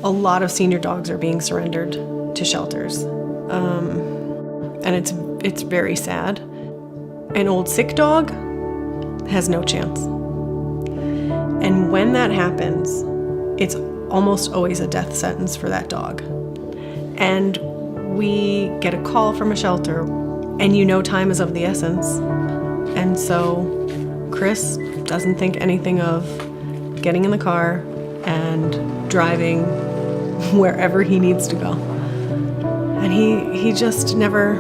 a lot of senior dogs are being surrendered to shelters. And it's very sad. An old sick dog has no chance. And when that happens, it's almost always a death sentence for that dog. And we get a call from a shelter, and time is of the essence. And so Chris doesn't think anything of getting in the car and driving wherever he needs to go. And he just never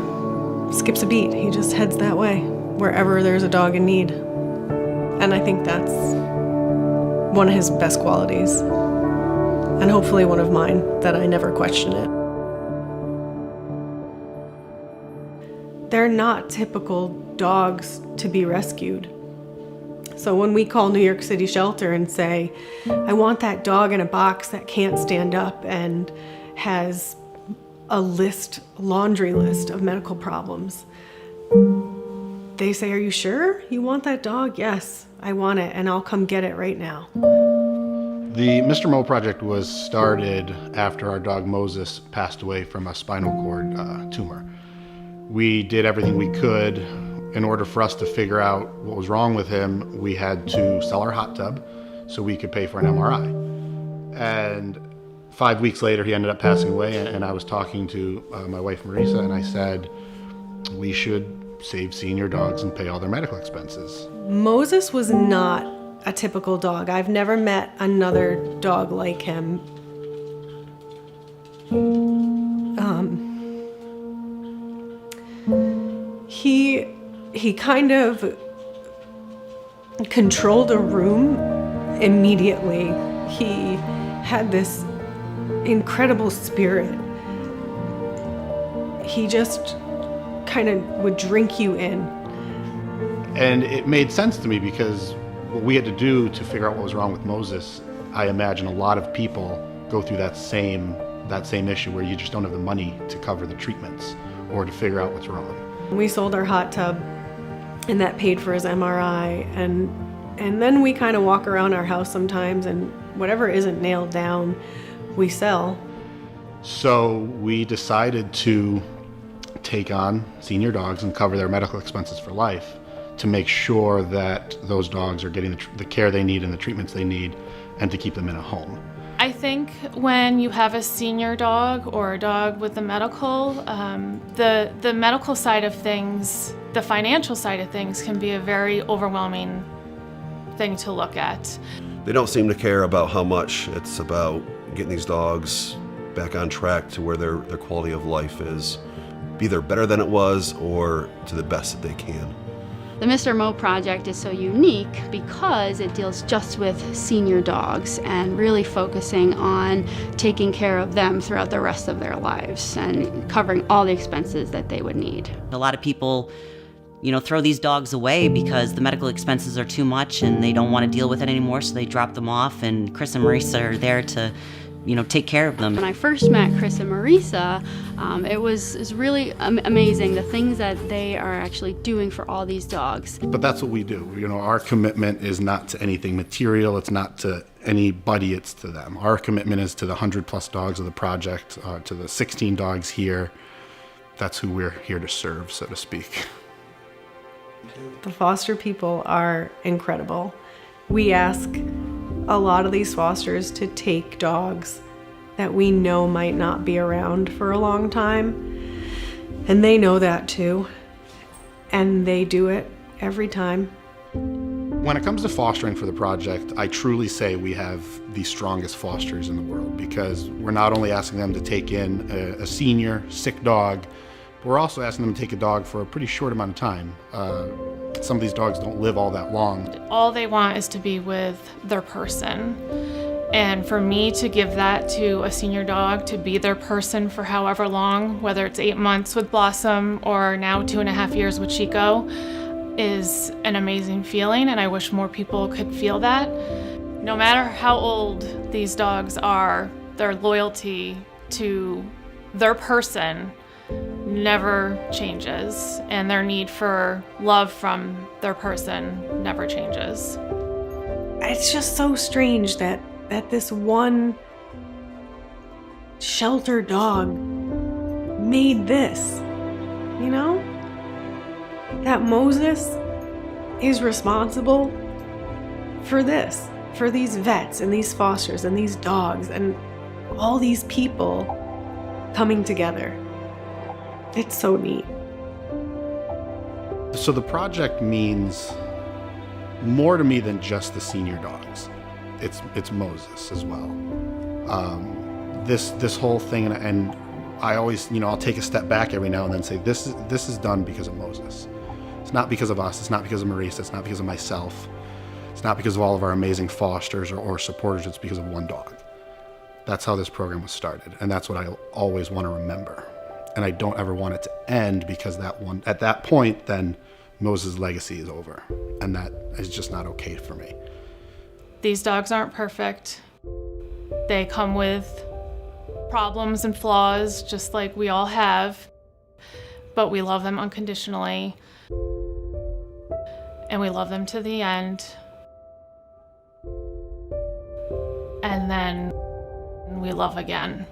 skips a beat. He just heads that way, wherever there's a dog in need. And I think that's one of his best qualities, and hopefully one of mine, that I never question it. They're not typical dogs to be rescued. So when we call New York City Shelter and say, I want that dog in a box that can't stand up and has a laundry list of medical problems, they say, are you sure you want that dog? Yes, I want it, and I'll come get it right now. The Mr. Mo project was started after our dog Moses passed away from a spinal cord tumor. We did everything we could. In order for us to figure out what was wrong with him, we had to sell our hot tub so we could pay for an MRI. And 5 weeks later, he ended up passing away, and I was talking to my wife, Mariesa, and I said, we should save senior dogs and pay all their medical expenses. Moses was not a typical dog. I've never met another dog like him. He kind of controlled a room immediately. He had this incredible spirit. He just kind of would drink you in. And it made sense to me because what we had to do to figure out what was wrong with Moses, I imagine a lot of people go through that same issue where you just don't have the money to cover the treatments or to figure out what's wrong. We sold our hot tub, and that paid for his MRI, and then we kind of walk around our house sometimes, and whatever isn't nailed down, we sell. So we decided to take on senior dogs and cover their medical expenses for life to make sure that those dogs are getting the care they need and the treatments they need, and to keep them in a home. I think when you have a senior dog or a dog with the medical, the medical side of things, the financial side of things can be a very overwhelming thing to look at. They don't seem to care about how much. It's about getting these dogs back on track to where their quality of life is either better than it was or to the best that they can. The Mr. Mo project is so unique because it deals just with senior dogs and really focusing on taking care of them throughout the rest of their lives and covering all the expenses that they would need. A lot of people, throw these dogs away because the medical expenses are too much and they don't want to deal with it anymore, so they drop them off, and Chris and Mariesa are there to take care of them. When I first met Chris and Mariesa, it was really amazing the things that they are actually doing for all these dogs. But that's what we do. Our commitment is not to anything material. It's not to anybody, it's to them. Our commitment is to the 100+ dogs of the project, to the 16 dogs here. That's who we're here to serve, so to speak. The foster people are incredible. We ask a lot of these fosters to take dogs that we know might not be around for a long time, and they know that too, and they do it every time. When it comes to fostering for the project, I truly say we have the strongest fosters in the world, because we're not only asking them to take in a senior, sick dog, but we're also asking them to take a dog for a pretty short amount of time. Some of these dogs don't live all that long. All they want is to be with their person. And for me to give that to a senior dog, to be their person for however long, whether it's 8 months with Blossom or now 2.5 years with Chico, is an amazing feeling, and I wish more people could feel that. No matter how old these dogs are, their loyalty to their person never changes, and their need for love from their person never changes. It's just so strange that this one shelter dog made this, you know? That Moses is responsible for this, for these vets and these fosters and these dogs and all these people coming together. It's so neat. So the project means more to me than just the senior dogs. It's Moses as well. This whole thing, and I always, I'll take a step back every now and then and say, this is done because of Moses. It's not because of us. It's not because of Mariesa. It's not because of myself. It's not because of all of our amazing fosters or supporters. It's because of one dog. That's how this program was started, and that's what I always want to remember. And I don't ever want it to end, because at that point, then Moses' legacy is over, and that is just not okay for me. These dogs aren't perfect. They come with problems and flaws, just like we all have, but we love them unconditionally, and we love them to the end. And then we love again.